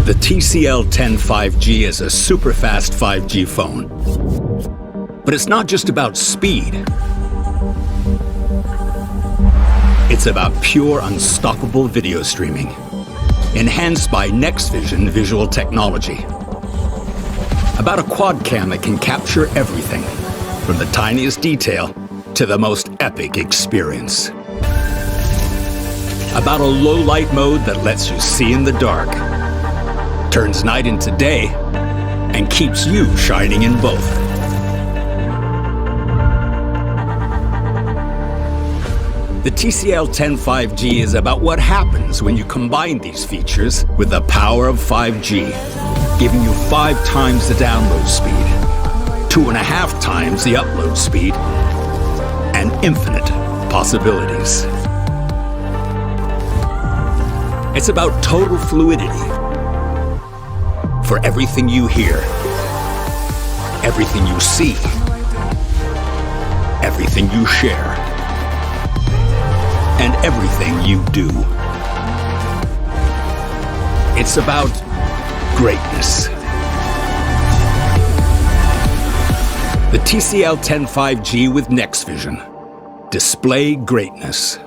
The TCL 10 5G is a super fast 5G phone. But it's not just about speed. It's about pure, unstoppable video streaming, enhanced by NextVision visual technology. About a quad cam that can capture everything, from the tiniest detail to the most epic experience. About a low-light mode that lets you see in the dark, turns night into day, and keeps you shining in both. The TCL 10 5G is about what happens when you combine these features with the power of 5G, giving you 5 times the download speed, 2.5 times the upload speed, and infinite possibilities. It's about total fluidity. For everything you hear, everything you see, everything you share, and everything you do. It's about greatness. The TCL 10 5G with NextVision. Display greatness.